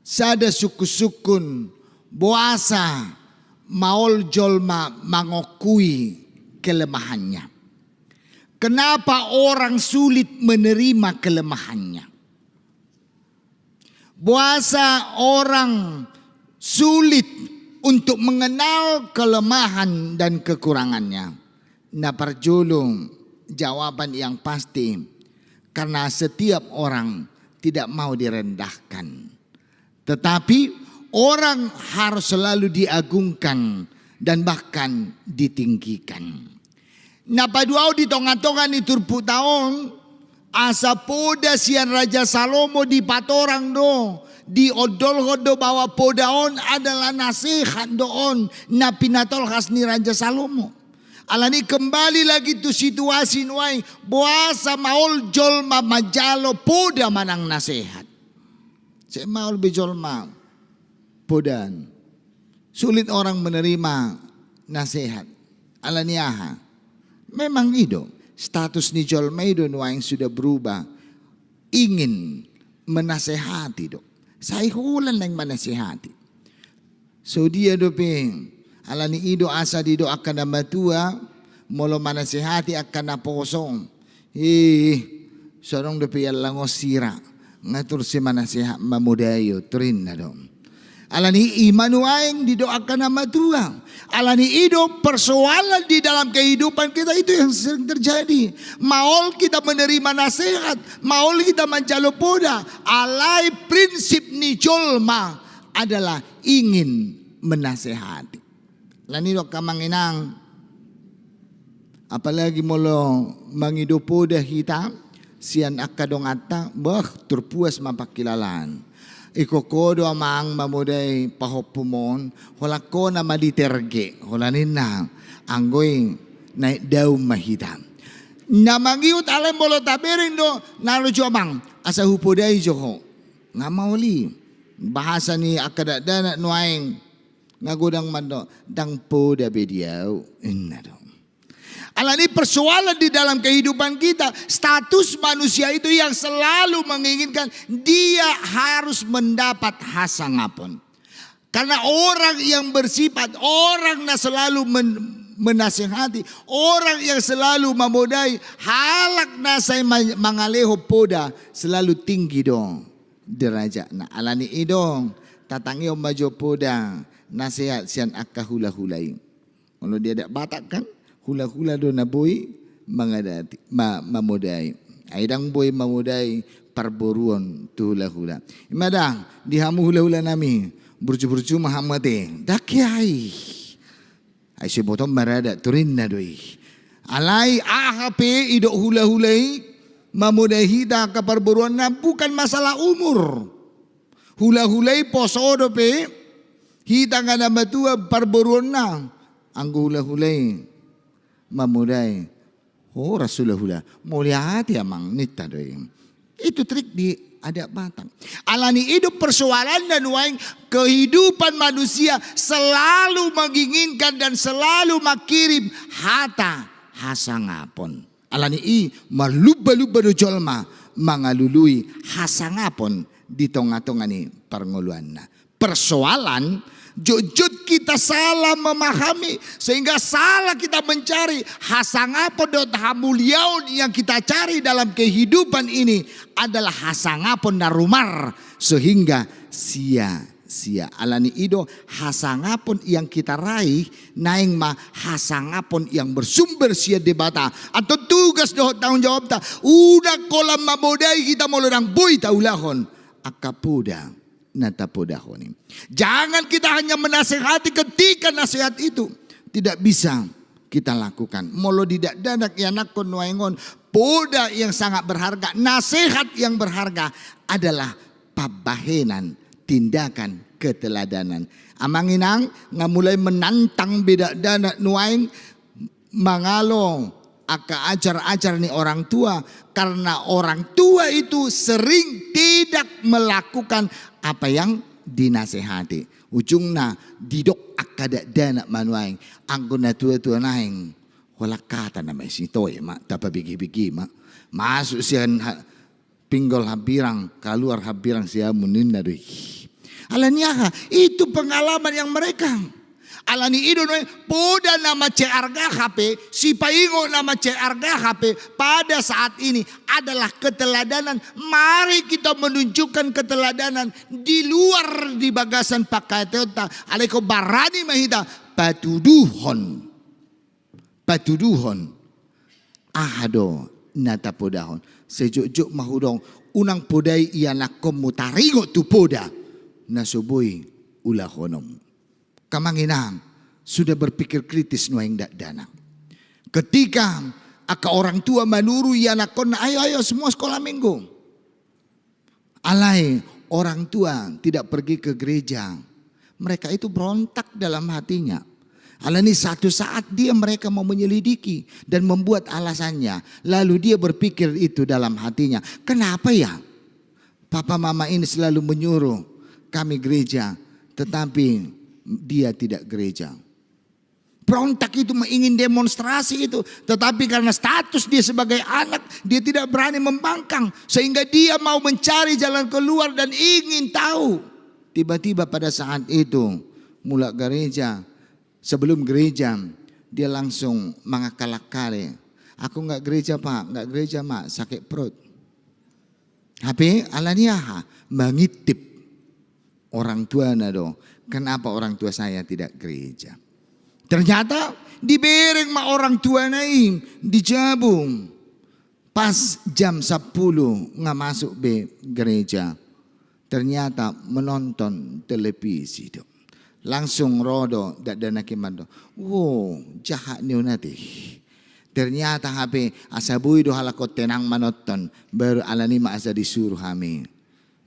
sada suku-sukun boasa maol jolma mengakui kelemahannya. Kenapa orang sulit menerima kelemahannya? Boasa orang sulit untuk mengenal kelemahan dan kekurangannya. Nah, perjulung jawaban yang pasti, karena setiap orang tidak mau direndahkan. Tetapi orang harus selalu diagungkan dan bahkan ditinggikan. Nah, paduau di tonga-tonga ni turpu taong asa poda sian Raja Salomo di patorang do. Di odol hodo bawa podaon adalah nasihat doon na pinatolhas ni Raja Salomo. Alani kembali lagi tu situasi nuai boasa maol jolma majalo poda manang nasihat. Saya maol bejolma podan. Sulit orang menerima nasihat. Alani aha. Memang itu status ni jolma itu nuai yang sudah berubah. Ingin menasehati do. Saya hulan lang manasihati. So dia doping alani ido asa dido akan namatua molo manasihati akan naposong. Sorong dopi alango sira ngatur si manasihat mamudayo turin na dong. Alani imanuaing dido akan namatua. Alani ido persoalan di dalam kehidupan kita itu yang sering terjadi. Maol kita menerima nasihat, maol kita menjalo poda. Alai prinsip ni jolma adalah ingin menasehati. Lani do kamanginang apalagi molo mangido poda kita sian akadong ata terpuas mapakilalan. Iko kodo amang mamudai pahopumon hola ko na maditerge hola nina anggoy naik daun mahita namangiut alam bolo taberin do nalo jomang asa hupodai joho ngamauli bahasa ni akadadana nuaing ngagodang mando dang poda bediau inna do. Alani persoalan di dalam kehidupan kita, status manusia itu yang selalu menginginkan dia harus mendapat hasangapun. Karena orang yang bersifat, orang yang selalu menasihati, orang yang selalu memodai, halak nasai mangaleho poda selalu tinggi dong derajat. Nah, alani idong tatangi om majo poda nasihat sian akka hula-hulai. Kalau dia ada batak kan? Hula-hula do na boy mangadati mamudai. Aidang boy mamudai parboruon tu hula-hula. Imadang dihamu hula-hula nami burju-burju mahamate. Dakyai. Ay si botong marada turin na doy. Alai ahape idok hula-hulai mamudai hita ka parboruon na bukan masalah umur. Hula-hulai posodo pe hita nga na matua parboruon na. Ang hula-hulai mamudai Rasulullah mulia hati amang nita doy. Itu trik di ada batang. Alani hidup persoalan dan waing kehidupan manusia selalu menginginkan dan selalu makirim hata hasangapon. Alani i maluba-luba do jolma mangalului hasangapon di tonga-tonga ni parngoluan. Persoalan jujut kita salah memahami sehingga salah kita mencari hasangapon dot hamuliaun yang kita cari dalam kehidupan ini adalah hasangapon narumar sehingga sia-sia. Alani ido hasangapon yang kita raih naing ma hasangapon yang bersumber sia debata atau tugas do tanggung jawab ta udah kolam mamodai kita molorang boy taulahon akapuda natapodahoni. Jangan kita hanya menasehati ketika nasihat itu tidak bisa kita lakukan. Molo tidak dadak yanak konwaingon poda yang sangat berharga, nasihat yang berharga adalah pabahenan, tindakan keteladanan. Amanginang ngamulai menantang beda dadak nuaing mangalo aka ajar-ajar ni orang tua karena orang tua itu sering tidak melakukan apa yang dinasehati. Ujungna didok akada dana manuaing anggun na tua-tua naing wala kata na may sitoy ma tapabigi-bigi ma masuk siya pinggol habirang kaluar habirang siya munin na doy. Alaniaha, itu pengalaman yang mereka. Alani ido poda nama CRG HP, si paingo nama CRG HP pada saat ini adalah keteladanan. Mari kita menunjukkan keteladanan di luar di bagasan pakaiota. Aleko barani mahita patuduhon. Ahado nata podahon. Sejuk-juk mahudong unang podai ianak komutaringo tu poda. Nasubui ulah honom. Kamanginang sudah berpikir kritis nuaing dana. Ketika orang tua manuru ianak kon ayo semua sekolah minggu. Alai orang tua tidak pergi ke gereja. Mereka itu berontak dalam hatinya. Alani satu saat mereka mau menyelidiki dan membuat alasannya. Lalu dia berpikir itu dalam hatinya. Kenapa ya papa mama ini selalu menyuruh kami gereja, tetapi dia tidak gereja. Berontak itu ingin demonstrasi itu, tetapi karena status dia sebagai anak, dia tidak berani membangkang, sehingga dia mau mencari jalan keluar dan ingin tahu. Tiba-tiba pada saat itu mulai gereja, sebelum gereja dia langsung mengakal-akali. Aku nggak gereja pak, nggak gereja mak, sakit perut. Tapi alaniah mengitip orang tua nado. Kenapa orang tua saya tidak gereja? Ternyata dibereng ma orang tua naim dijabung. Pas jam 10 nggak masuk gereja. Ternyata menonton televisi dong. Langsung rodo dana kimando. Wow, jahat nih nanti. Ternyata HP asabui do halakot tenang menonton baru alani ma asa disuruh kami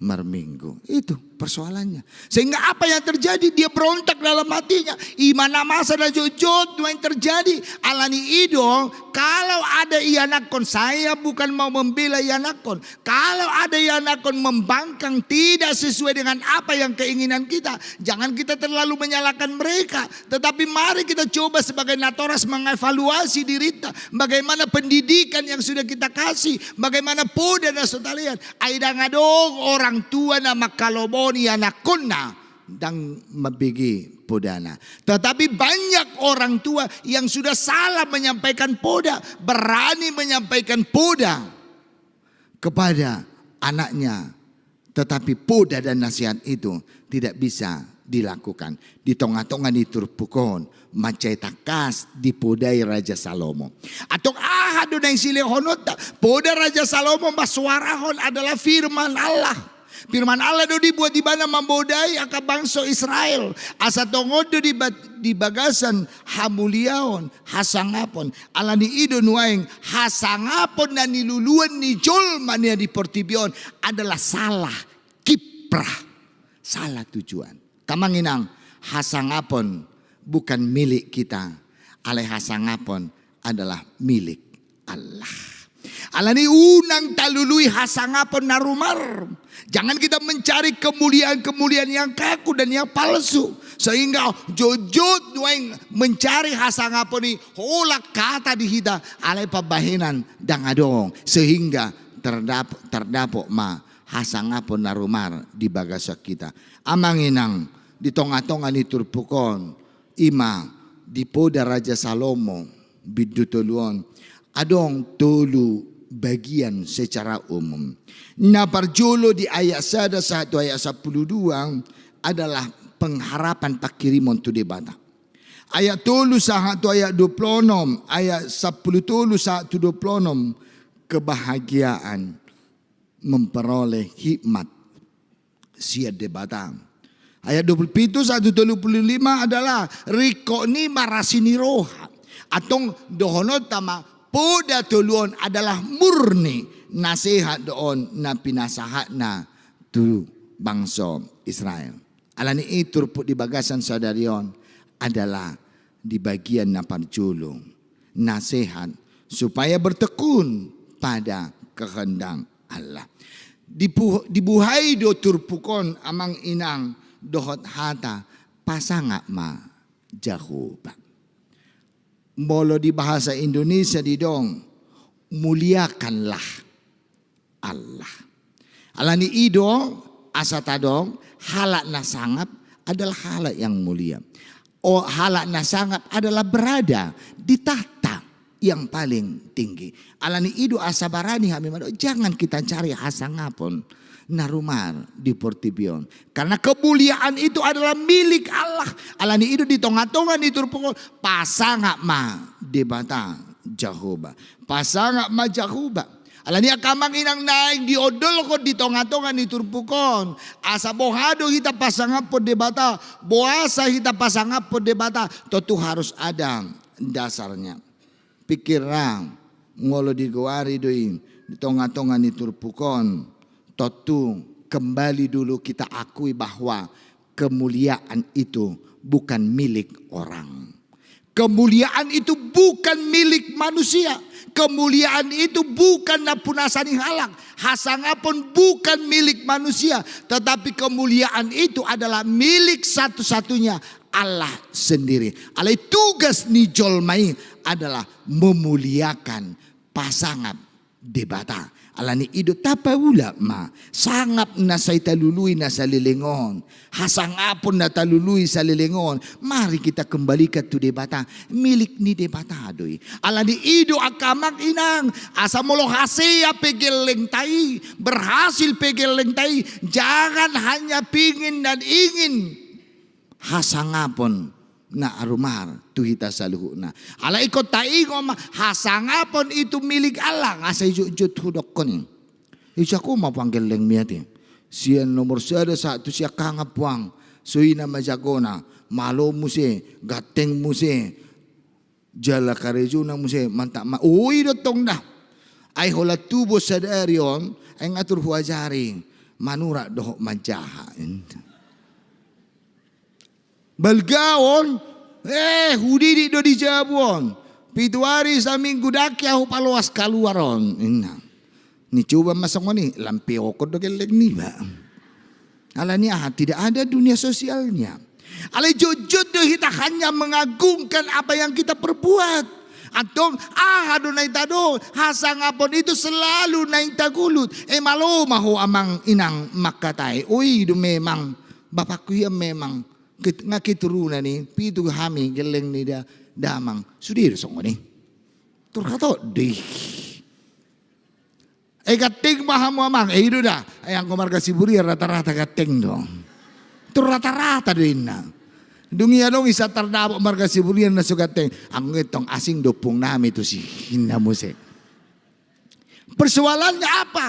merminggu. Itu persoalannya. Sehingga apa yang terjadi? Dia berontak dalam hatinya. Imana masa dan jujut yang terjadi. Alani ido, kalau ada ianakon, saya bukan mau membela ianakon. Kalau ada ianakon membangkang tidak sesuai dengan apa yang keinginan kita, jangan kita terlalu menyalahkan mereka. Tetapi mari kita coba sebagai natoras mengevaluasi diri kita. Bagaimana pendidikan yang sudah kita kasih. Bagaimana poda dan sotalian. Aida ngadong orang tua nama kalobon anak kona dan mabigi podana. Tetapi banyak orang tua yang sudah salah menyampaikan poda, berani menyampaikan poda kepada anaknya, tetapi poda dan nasihat itu tidak bisa dilakukan. Di tengah-tengah diturpukon macai takas dipodai Raja Salomo. Atau ahadu yang silehonota poda Raja Salomo baswarahon adalah firman Allah. Firman Allah do dibuat di mana membodai aka bangsa Israel. Asa tongodo di bagasan hamuliaon hasangapon. Alani ido nuaing hasangapon na niluluan ni jolman ya di portibion adalah salah kiprah. Salah tujuan. Kamanginang hasangapon bukan milik kita. Ale hasangapon adalah milik Allah. Alani unang talului hasangapon narumar. Jangan kita mencari kemuliaan-kemuliaan yang kaku dan yang palsu. Sehingga jojot nuaing mencari hasangapon ni holak kata dihita alai pabahinan dan adong. Sehingga terdapok ma hasangapon narumar di bagasak kita. Amanginang di tongah-tongah ni turpukon ima di poda Raja Salomo bidutuluan adong tolu bagian secara umum. Naparjolo di ayat 1 ayat 12 adalah pengharapan pakirimon tu debata. Ayat 3 ayat 26 ayat 10 26 kebahagiaan memperoleh hikmat sia debata. Ayat 27 135 adalah rikoni marasini roha atau dohonot tama poda tuluan adalah murni nasihat doon na pinasahat na tu bangsa Israel. Alani itu di bagasan saudarion adalah di bagian na parjulong nasihat supaya bertekun pada kehendak Allah. Dibuhay do turpukon amang inang dohot hata pasangak ma Jehovah. Molo di bahasa Indonesia didong muliakanlah Allah. Alani ido asa tadong halak na sangap adalah halak yang mulia. Oh, halak na sangap adalah berada di tahta yang paling tinggi. Alani idu asabarani hami mado, jangan kita cari hasangapon narumar di portibion. Karena kemuliaan itu adalah milik Allah. Alani idu di tonga-tonga di turpukol pasangak ma debata Jehovah. Pasangak ma Jehovah. Alani akamang inang naing di odol ko di tonga-tonga ni turpukon. Asa bohado kita pasangap po debata. Boasa kita pasangap po debata. Tentu harus ada dasarnya. Pikirang ngolo digawari doi di tonga-tonga ni turpukon. Tentu kembali dulu kita akui bahwa kemuliaan itu bukan milik orang. Kemuliaan itu bukan milik manusia. Kemuliaan itu bukan napunasani halak. Hasangapun bukan milik manusia. Tetapi kemuliaan itu adalah milik satu-satunya Allah sendiri. Alai tugas ni jolmai adalah memuliakan pasangan debata. Alani ido tapaula ma sangap na sa italului na sa lilingon. Hasangapon na talului sa lilingon. Mari kita kembali ke tu debata. Milik ni debata doy. Alani ido akamak inang. Asa molo hasia pegeleng tai. Berhasil pegeleng tai. Jangan hanya pingin dan ingin. Hasangapon na arumar tuhita saluhuna. Ala ikot taingo hasangapon itu milik Allah. Asa jut hudok ko ni. Isa ko mapanggil leng miyati. Siya nomor sada satu siya kangapuang. Suina majagona. Malo muse. Gateng muse. Jala karejuna muse. Mantak ma. Uy dotong na. Ay hola tubo sa daryon. Ay ngatur huwajari. Manura dohok majaha. Balgaon, hudi do di Jabon. Pituari sa minggu daki ako paluas kaluaron. Ni coba masang ni lampi okod do kelek ni ba. Alanya tidak ada dunia sosialnya. Alay jujud do kita hanya mengagungkan apa yang kita perbuat. Atong do na itado hasangapon itu selalu na itagulut. Malo maho amang inang makatay. Uy do memang bapakku ya memang nga kiturunan ni pitu hami geleng ni da damang sudir songo ni turkato di gateng mahamu amang ido da ayang komarga siburi rata-rata gateng dong tur rata-rata din na dungia dong isa tardabo marga siburi na sugateng ang itong asing dopong nami to si hinamuse. Persoalannya apa?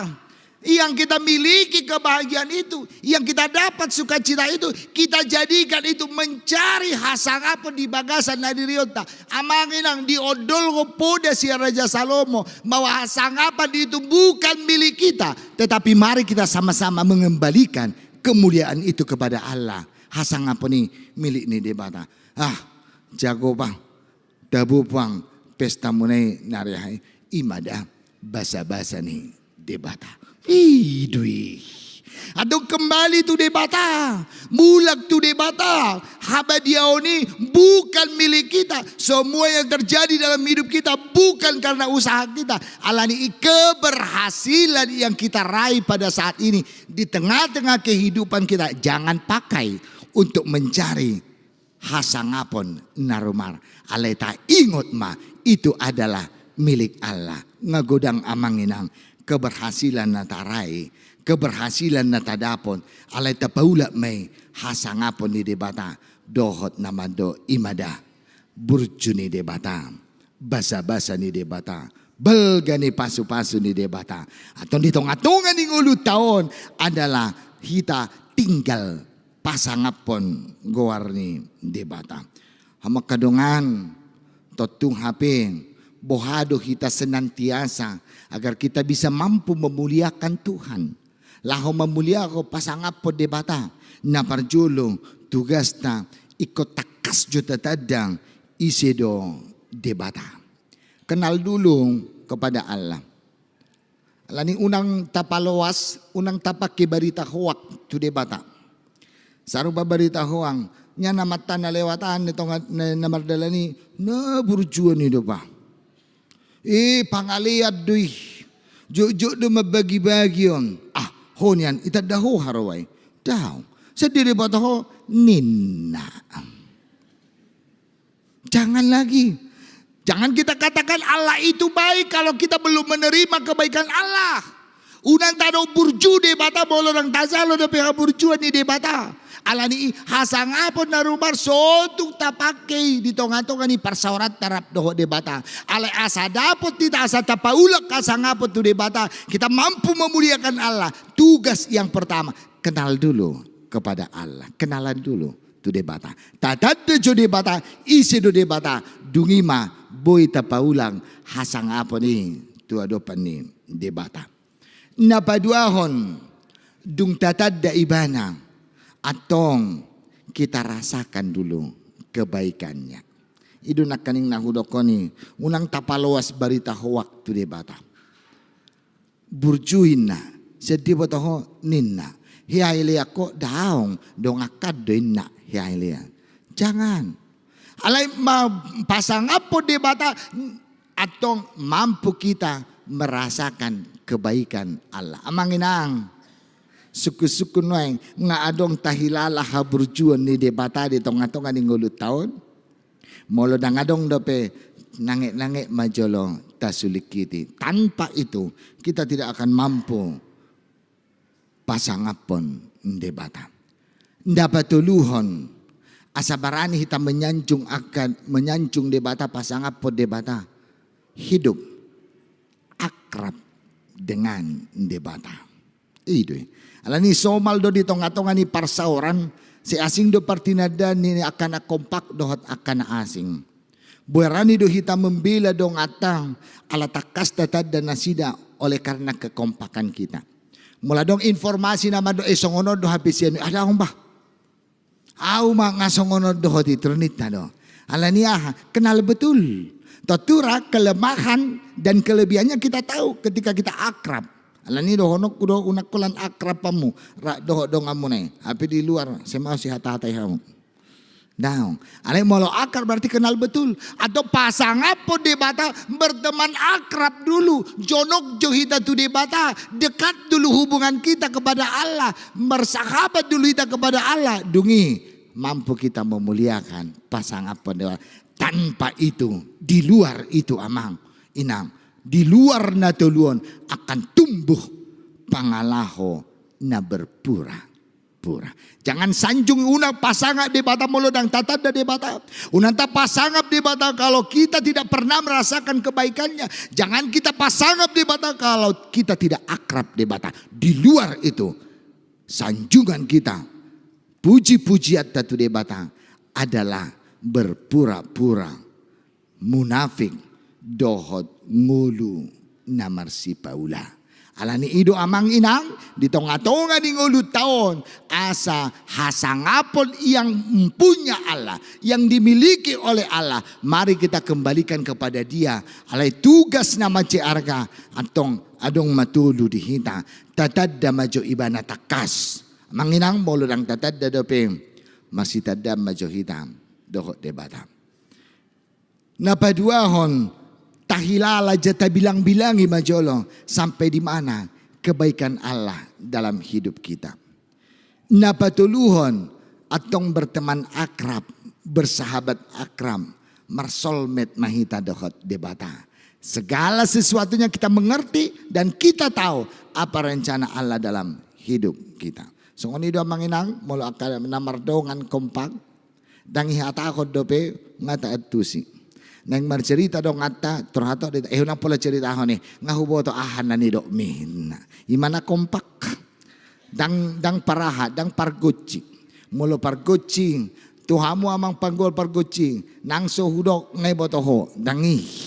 Yang kita miliki kebahagiaan itu, yang kita dapat sukacita itu, kita jadikan itu mencari hasangapon di bagasan na diriyota. Amangin ang di odol ko poda si Raja Salomo bahwa hasangapan itu bukan milik kita, tetapi mari kita sama-sama mengembalikan kemuliaan itu kepada Allah. Hasangapon ni milik ni debata. Jago bang, dabu bang, pesta munay narihay, imada basa-basa ni debata. Idui. Atau kembali tu debata. Mulak tu debata. Habadiao ni bukan milik kita. Semua yang terjadi dalam hidup kita bukan karena usaha kita. Alani keberhasilan yang kita raih pada saat ini. Di tengah-tengah kehidupan kita. Jangan pakai untuk mencari hasangapon narumar. Aleta ingot ma. Itu adalah milik Allah. Ngagodang amanginang. Keberhasilan natarai, keberhasilan natadapon, alay tapaula may hasangapon ni debata, dohot naman do imada, burju ni debata, basa-basa ni debata, belga ni pasu-pasu ni debata. Atau ditong-atungan ni ulut taon adalah kita tinggal pasangapon goar ni debata. Hamak kadungan, totung haping, bohado kita senantiasa agar kita bisa mampu memuliakan Tuhan. Laho memulia ko pasangap po debata na parjulong tugas na ikot takas juta tadang isedo debata. Kenal dulu kepada Allah. Lani unang tapalawas, unang tapak kibarita huwak tu debata. Saruba barita huwang, nya namata na lewatan nitong namardalani na burjuan ni doba. Pangaliat duy. Juk do mabagi-bagi yon. Honian itadaho haraway. Tahu. Sedih debata ho ninna. Jangan lagi. Jangan kita katakan Allah itu baik kalau kita belum menerima kebaikan Allah. Unang tado burju debata bolo ng tasalo na pihak burjuan ni debata. Allah ni hasangapon na rumar sotung tapakai di tonga-tonga ni parsaurat tarap doho debata. Allah asa dapot kita asa tapaulak kasangapon tu debata. Kita mampu memuliakan Allah. Tugas yang pertama, kenal dulu kepada Allah. Kenalan dulu tu debata. Tatad jo debata, isi do debata. Dungima boy tapaulang hasangapon ni tu adopan ni debata. Napaduahon dung tatad da ibana atong kita rasakan dulu kebaikannya. Idu nakaning nahudokoni unang tapaloas barita hoak tu debata. Burjuin na sedih botoho ninna. Hiailia ko daong dong akad doin na hiailia. Jangan. Alay pasangapod debata atong mampu kita merasakan kebaikan Allah. Amanginang suku-suku noeng nga adong tahilala haburjuan ni debata di tonga-tonga ni ngulut taon. Molo dang adong dope nange-nange majolo tasulikiti. Tanpa itu kita tidak akan mampu pasangapon debata. Dapat tuluhon asabarani kita menyanjung debata pasangapon debata. Hidup akrab dengan debata. Itu. Alani somal do di tonga-tonga ni parsauran si asing do partinada ni akan kompak dohot akan asing. Buerani do hita membela dong atang ala takas tatad dan nasida oleh karena kekompakan kita. Mula dong informasi nama do esongono do habisian ada akong ba? Au ma ngasongono do hoti tronit na do. Alani kenal betul. Tatura kelemahan dan kelebihannya kita tahu ketika kita akrab. Alani dohonok kudo unak kulan akrab pamu rak doho dong amu nih. Tapi di luar saya mau si hata-hatai kamu. Daung. Alani mau akrab berarti kenal betul. Atau pasangan po debata berteman akrab dulu. Jonok johita tu debata dekat dulu hubungan kita kepada Allah. Bersahabat dulu kita kepada Allah. Dungi mampu kita memuliakan pasangan po debata. Tanpa itu, di luar itu amang, inang, di luar na tuluan akan tumbuh pangalaho na berpura-pura. Jangan sanjung unang pasangan debata molodang tatad da debata. Unang ta pasangan debata kalau kita tidak pernah merasakan kebaikannya. Jangan kita pasangan debata kalau kita tidak akrab debata. Di luar itu, sanjungan kita, puji-pujian tatu debata adalah berpura-pura munafik dohot ngulu namar si paula. Alani ido amang inang di tonga-tonga di ngulu taon asa hasangapon yang punya Allah, yang dimiliki oleh Allah. Mari kita kembalikan kepada Dia. Alai tugas nama ciarga atong adong matulu di hita tatad da majo ibana takas. Manginang bolo dang tatad da dope masih tadam majo hitam. Dohot debata. Napaduahon tahilala jata bilang-bilangi majolo sampai di mana kebaikan Allah dalam hidup kita. Napatuluhon atong berteman akrab, bersahabat akrab, marsolmet mahita dohot debata. Segala sesuatunya kita mengerti dan kita tahu apa rencana Allah dalam hidup kita. So ini doa manginang mulu akan namardongan kompak. Dang ihata ako dope ngata atusi. Nang marcerita do ngata turhato nang pola cerita ako ni ngahubo to ahan na ni do min. Imana kompak. Dang paraha, dang parguci. Mulo parguci. Tuhamu amang panggol parguci. Nang so hudok ngay botoho. Dangi.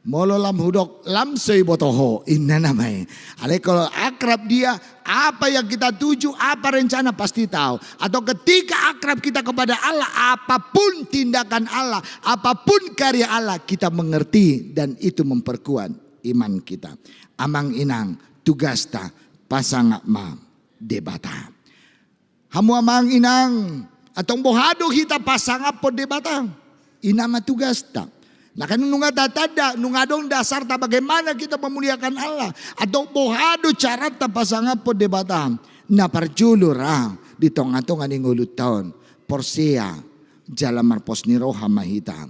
Molo lam hudok lam soy botoho. Inna namay. Alay kalau akrab dia. Apa yang kita tuju, apa rencana pasti tahu. Atau ketika akrab kita kepada Allah, apapun tindakan Allah, apapun karya Allah, kita mengerti dan itu memperkuat iman kita. Amang inang tugas ta pasangak ma debata. Hamu amang inang atong bohado kita pasangap po debata. Inama tugas ta. Nah kan nunga tatada, nunga dong dasar ta bagaimana kita memuliakan Allah. Atau bohado cara ta pasangan po debata. na parjulura di tonga-tonga ni ngulut taon porsea jala marpos ni roha mahita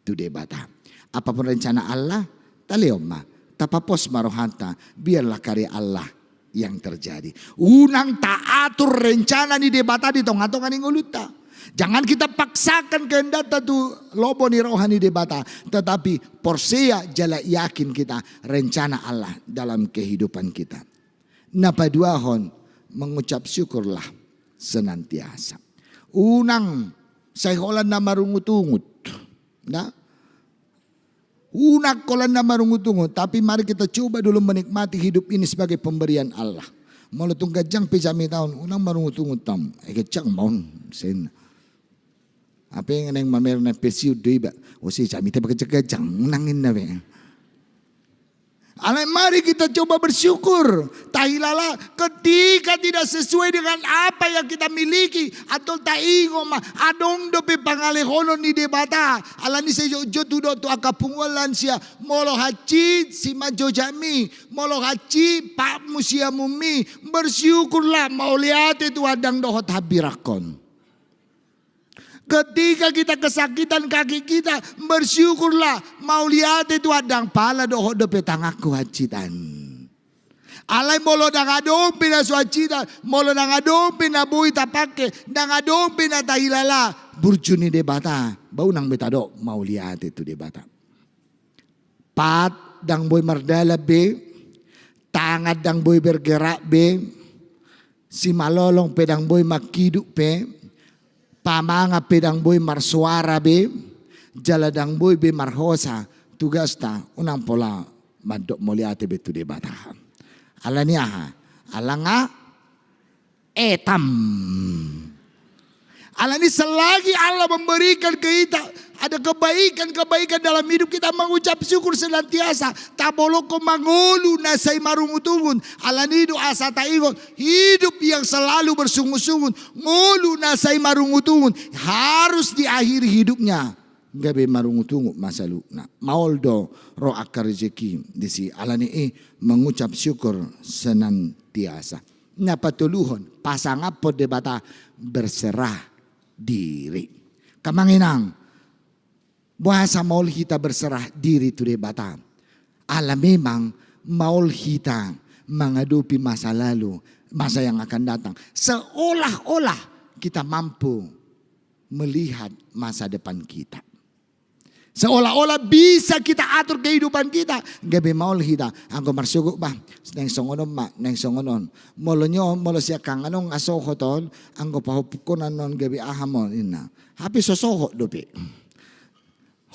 tu debata. Apapun rencana Allah talioma tapapos marohanta biarlah karya Allah yang terjadi. Unang taatur rencana ni debata di tonga-tonga ni ngulut ta. Jangan kita paksakan kehendak tu lobo ni rohani debata, tetapi porsea jala yakin kita rencana Allah dalam kehidupan kita. Napaduahon mengucap syukurlah senantiasa. Unang sayholan na marungut-ungut. Na? Unak kolan na marungut-ungut, tapi mari kita coba dulu menikmati hidup ini sebagai pemberian Allah. Mula tunggajang pejami tahun unang marungut-ungut tam. Kecang maun sen. Apa yang neng mamer na pesiu doi ba? O si jami te bagajang nangin na be. Alay mari kita coba bersyukur. Tahilala ketika tidak sesuai dengan apa yang kita miliki atau taingo ma adong dope pangalehonon ni debata. Alani se jo tu do tu akapungolan sia molo haji si majo jami molo haji pak musia mumi bersyukurlah mau lihat itu adang dohot habirakon. Ketika kita kesakitan kaki kita bersyukurlah mau lihat itu adang pala doho dope tangaku hajitan. Alay molo nangadompi na suacitan, molo nangadompi na bui tapake, nangadompi na tahilala burjuni debata. Bau nang betado mau lihat itu debata. Pat dang boy mardala be, tangan dang boy bergerak be, si malolong pedang boy makiduk be. Pamanga pedang boy marsuara be, jaladang boy be marhosa, tugas ta unang pola madok moliate betu debata. Alania, alanga etam. Alani selagi Allah memberikan kita ada kebaikan dalam hidup kita mengucap syukur senantiasa. Taboloko mangulu nasai marungutungun. Alani do asa taigon hidup yang selalu bersungut-sungut. Ngulu nasai marungutungun harus diakhiri hidupnya. Gabe marungutungu masalu. Nah, maoldo ro akar rezeki disi alani mengucap syukur senantiasa. Napatuluhon pasangapod debata berserah diri. Kamanginang bahasa maul kita berserah diri tu debata. Allah memang maul kita menghadapi masa lalu, masa yang akan datang. Seolah-olah kita mampu melihat masa depan kita. Seolah-olah bisa kita atur kehidupan kita. Gabi maul kita. Angko marsuguk ba. Neng songonon ma. Neng songonon. Molo nyo. Molo siya kang anong asohotol. Angko pahupukon anon gabi ahamon. Ina. Hapi sosoho dopi.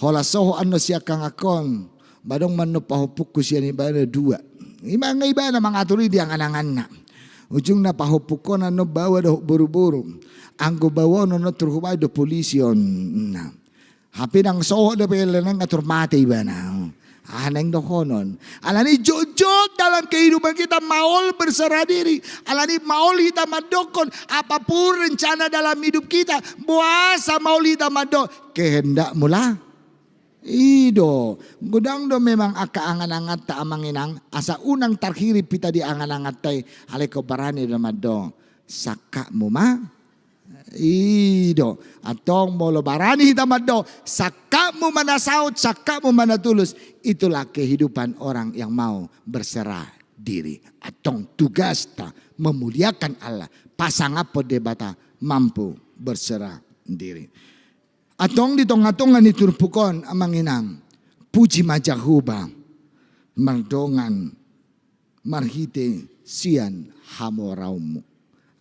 Hola soho ano siya kang akon. Badong mano pahupuk ko siya ni ba na dua. Iba na mga aturi di ang anangan na. Ujung na pahupukon ano bawa do buru-buru. Angko bawa no turhubay do polisyon na. Hapi nang soho na pala nang aturmate iba na. Aneng dokonon. Alani jujur dalam kehidupan kita maul berserah diri. Alani maul kita madokon. Apapun rencana dalam hidup kita. Buasa maul kita madok. Kehendak mula. Ido. Gudang do memang akaangan-angat ta amanginang. Asa unang tarhirip kita di angan-angat tay. Aleko barani do madok. Saka mo ma. Ido atong molo barani hitamado saka mo manasaut saka mo manatulus. Itulah kehidupan orang yang mau berserah diri. Atong tugas ta memuliakan Allah. Pasangapo debata mampu berserah diri. Atong di tonga-tonga ni turpukon amanginang puji majahuba mardongan marhite sian hamoraumu.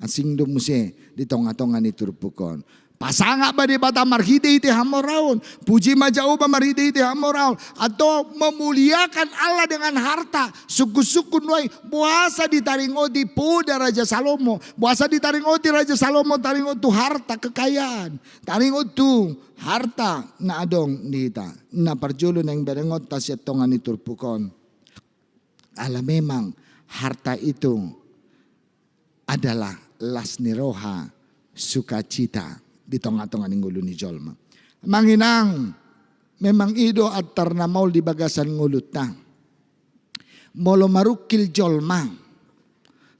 Asing do muse di tonga-tonga ni turpukon. Pasanga ba di bata marhide iti hamoraon. Puji majau ba marhide iti hamoraon. Atau memuliakan Allah dengan harta. Suku-suku nuai buasa ditaringoti puda Raja Salomo. Buasa ditaringoti Raja Salomo taringotu harta kekayaan. Taringotu harta na adong nita. Na parjulo nang berengot tasya tonga ni turpukon. Ala memang harta itu adalah las niroha sukacita di tonga-tonga ni ngulu ni jolma. Manginang memang ido at tarnamaul di bagasan ngulut na. Molo marukil jolma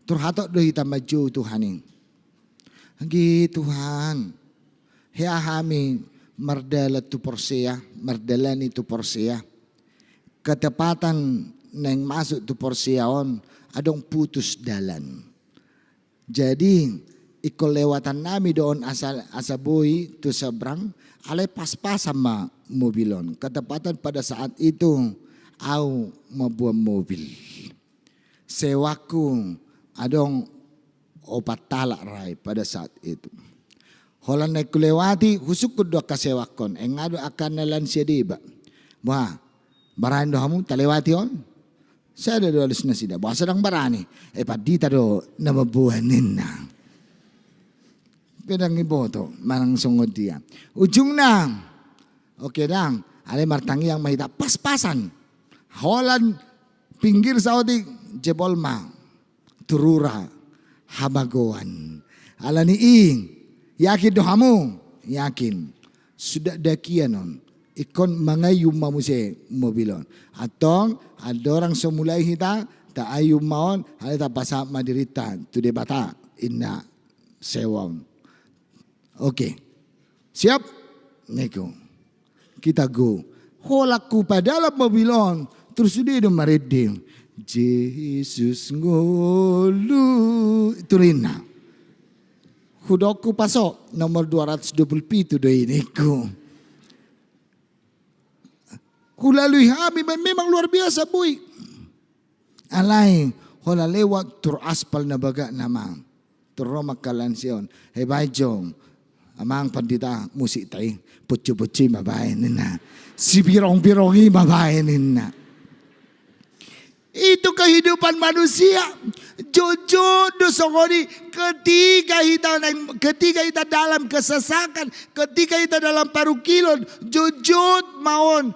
Turhatok do hita maju Tuhanin. Hagi Tuhan. Hea hami merdala tu porsia, merdalani tu porsia. Ketepatan neng masuk tu porsiaon adong putus dalan. Jadi ikut lewatan nami doon asaboy tu seberang alay pas-pas sama mobilon. Ketepatan pada saat itu au mabuang mobil. Sewaku adong 4 talak rai pada saat itu. Holan naik kulewati husuk kedua kasewakon. Engado akan nalan siya diba. Wah, barahan do hamu talewati on. Saya ada doalis na sida. Wah sedang barani. Padita do na mabuhanin na. Pedang iboto. Marang sungod dia. Ujung na. Oke dang. Alay martangi yang mahita. Pas-pasan. Holan pinggir saudi jebol ma. Turura. Hamagoan. Ala ni ing. Yakin do hamu. Yakin. Sudah dakian on. Ikon mangayum mamuse mobilon. Atong ada orang semulai hita ta ayum maon halita pasa madirita tu de bata inna sewang. Oke. Siap? Neko. Kita go. Holaku pada dalam mobilon terus dia do maredim. Jesus ngolu turina. Hudoku pasok nomor 227 do ini ko. Kulalui kami memang luar biasa boy. Alay, hola lewat tur aspal na baga namang. Turromak kalansion. Hebay jong. Amang pandita musik tay. Putsi-putsi mabayanin na. Si birong-birongi mabayanin na. Itu kehidupan manusia. Jojo dosongoni ketika kita dalam kesesakan, ketika kita dalam parukilon, jojo maon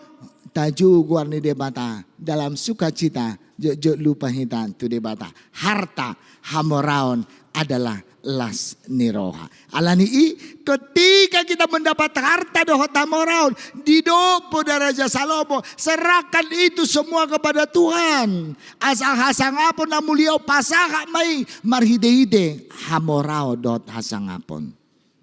taju guarni debata dalam sukacita jojo lupa hitan tu debata harta hamoraon adalah las niroha. Alani i ketika kita mendapat harta dohot hamoraon didopo daraja Salomo serahkan itu semua kepada Tuhan. Asal hasangapon na muliau pasaha may marhide-hide hamoraon dot hasangapon.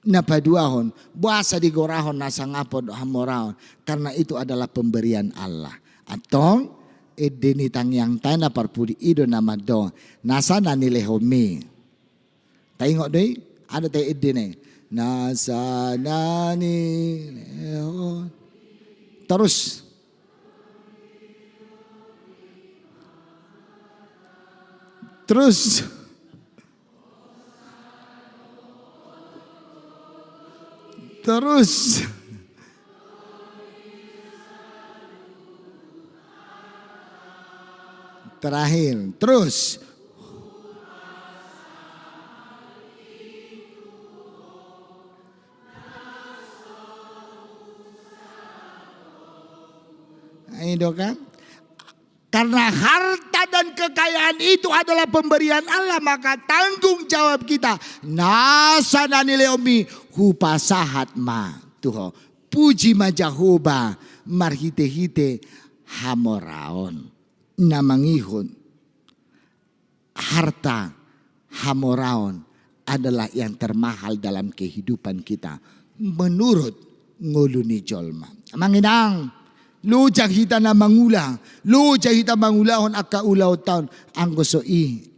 Napaduahon, buasa digorahon nasangapon hamoraon karena itu adalah pemberian Allah. Atong edenitang yang tana parpudi ido nama do nasa nanilehomi. Tengok deh, ada teh edene. Nasa nanileho. Terus. Terus. Terus. Terakhir. Terus. Itu kan? Karena harta dan kekayaan itu adalah pemberian Allah, maka tanggung jawab kita. Nasa nanileomi hupasahat ma tuho puji majahoba marhite-hite hamoraon namangihon. Harta hamoraon adalah yang termahal dalam kehidupan kita menurut nguluni jolma. Manginang lo jahita na mangulang, lo jahita mangulahon akka ulaw taon ang gusto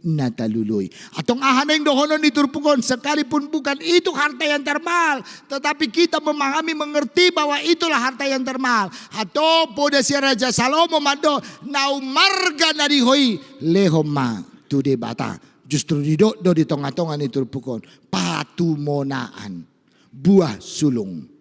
nataluluy. Atong ahaneng dohonon iturpukon sekalipun bukan itu harta yang termahal, tetapi kita memahami mengerti bahwa itulah harta yang termahal. Ato poda si Raja Salomo mado naumarga na dihoy lehoma tu de bata. Justru do di tonga-tonga iturpukon patumonaan buah sulung.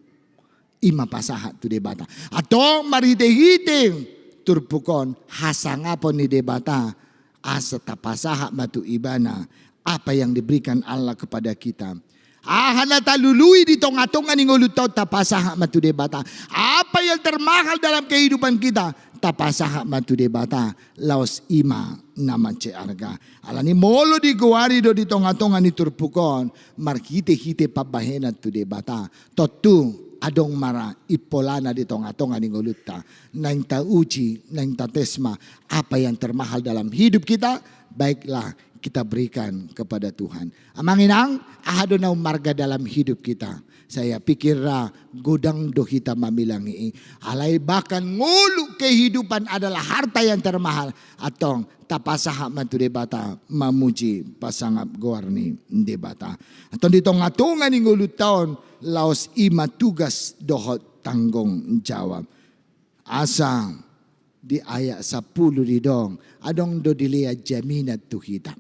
Ima pasahat tu debata. Atau marite-hite turpukon hasangapon ni debata asa tapasahat matu ibana apa yang diberikan Allah kepada kita. Ahana talului di tonga-tonga ni ngulutot tapasahat matu debata. Apa yang termahal dalam kehidupan kita tapasahat matu debata laos ima nama ce arga. Alani molo di guari do di tonga-tonga ni turpukon marhite-hite pabahena tu debata. Totu adong mara ipolana di tonga-tonga ni nguluta. Nang tauji, nang tatesma apa yang termahal dalam hidup kita baiklah kita berikan kepada Tuhan. Amanginang ahadona marga dalam hidup kita. Saya pikir godang do kita mamilangi. Alai bahkan ngulu kehidupan adalah harta yang termahal. Atong tapasaha matu debata mamuji pasangap goarni debata. Atong di tonga-tonga ni ngulu taon laos ima tugas dohot tanggung jawab. Asa di ayat 10 di dong. Adong do dilihat jaminat tu kita.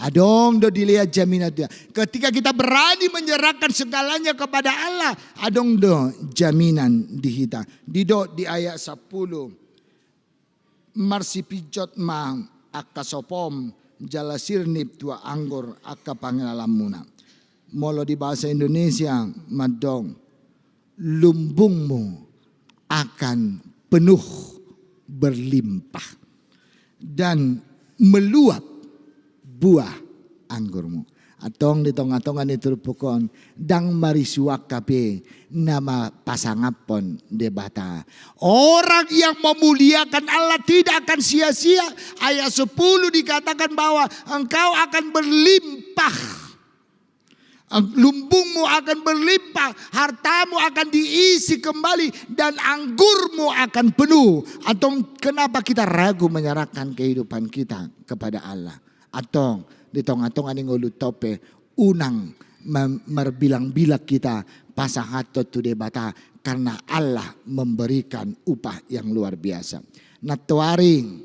Adong do dilihat jaminat dia. Ketika kita berani menyerahkan segalanya kepada Allah, adong do jaminan di kita. Di ayat 10. Marsi pijot mang akka sopom jalasir nip tua anggur akka pangalalamuna. Molo di bahasa Indonesia madong lumbungmu akan penuh berlimpah dan meluap buah anggurmu. Atong di tonga-tonga ni turpukon dang marisuak kape nama pasangapon debata. Orang yang memuliakan Allah tidak akan sia-sia. Ayat 10 dikatakan bahwa engkau akan berlimpah. Lumbungmu akan berlimpah, hartamu akan diisi kembali, dan anggurmu akan penuh. Atau kenapa kita ragu menyerahkan kehidupan kita kepada Allah? Atau di tong-tong ani ngulu tope unang merbilang-bilang kita pasahato tu debata karena Allah memberikan upah yang luar biasa. Natuaring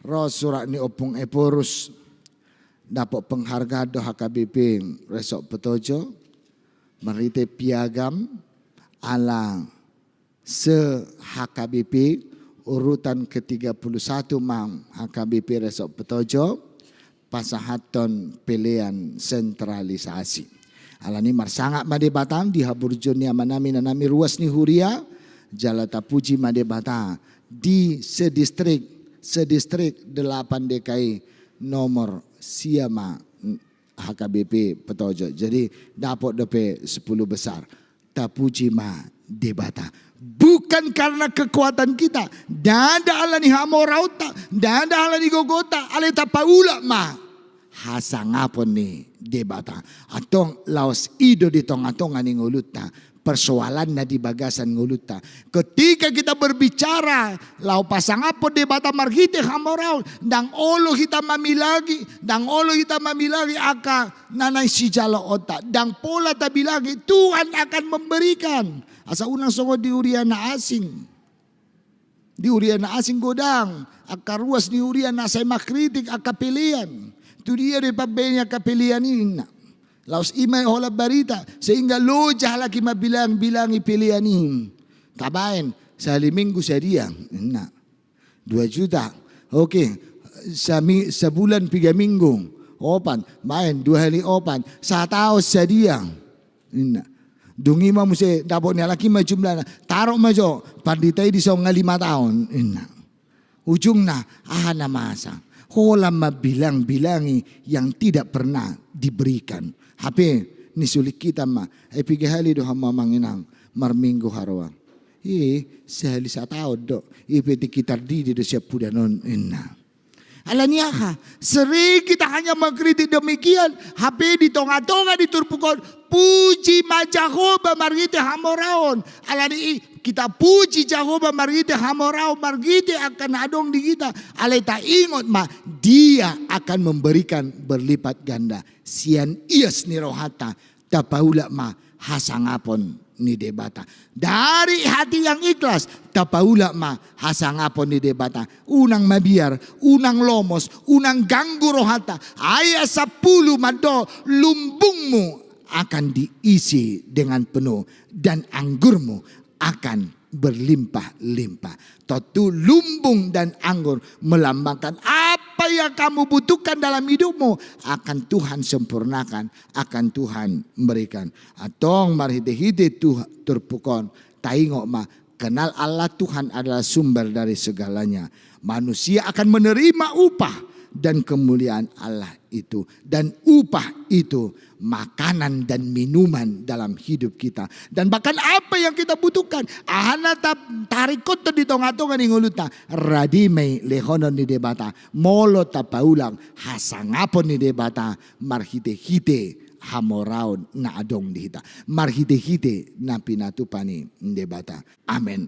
roh surat ni opung eporus dapat penghargaan do HKBP resok petojo merite piagam ala se HKBP urutan ke-31 mang HKBP resok petojo pasahaton pilihan sentralisasi. Alani marsangat made batang di haburjonia manami nanami ruas ni huria jalata puji made batang di sedistrik 8 DKI nomor siama HKBP Petojo. Jadi dapat DP 10 besar. Tapuji ma debata. Bukan karena kekuatan kita. Dada ala ni hamorauta. Dada ala ni gogota. Aleta paula ma. Hasangapon ni debata. Atong laos ido di tonga-tonga ni nguluta. Persoalan na di bagasan nguluta. Ketika kita berbicara, lau pasangapon debata margite hamorau, dang olo kita mamilagi, aka nanay si jalo otak, dang pola tabilagi, Tuhan akan memberikan. Asa unang songod di urian na asing. Di urian na asing godang, aka ruas di urian na say makritik aka pilihan. Tu dia di pabenya kapilihan ina. Laos imay hola barita sehingga lojah lagi mabilang-bilangi pilihan ini. Kabain sa liminggu sa dia. 2 juta. Oke. Sa bulan 3 minggu. Opan. Main 2 hari opan. Sa tao sa dia. Dungi mo si dapat niya laki majumlah. Tarok majo. Panditay di sa 5 tahun. Ujung na. Na masa. Hola mabilang-bilangi yang tidak pernah diberikan. Hape ni sulik kita ma epigahali do hama manginang marminggo harwa. Sehali sa tao do ipeti kita di do siap pudanon inna. Alanya ka, sering kita hanya mengkritik demikian. Hape di tonga-tonga diturpukon puji ma Jehovah margite hamoraon. Alani kita puji Jehovah margite hamoraon margite akan adong di kita. Aleta ingot ma dia akan memberikan berlipat ganda. Sian ias ni rohata tapaula ma hasangapon ni debata. Dari hati yang ikhlas tapaula ma hasangapon ni debata. Unang mabiar, unang lomos, unang ganggu rohata. Ayat 10 mado lumbungmu akan diisi dengan penuh dan anggurmu akan berlimpah-limpah. Totu lumbung dan anggur melambangkan apa yang kamu butuhkan dalam hidupmu akan Tuhan sempurnakan, akan Tuhan berikan. Atong marhide-hide turpukon taingok ma kenal Allah Tuhan adalah sumber dari segalanya. Manusia akan menerima upah dan kemuliaan Allah itu. Dan upah itu makanan dan minuman dalam hidup kita. Dan bahkan apa yang kita butuhkan. Ahana tarikot di tonga-tonga ni nguluta. Radimei lehonon ni debata. Molo tapaulang hasangapon ni debata. Marhite-hite hamoraon na adong dihita. Marhite-hite na pinatupani debata. Amen.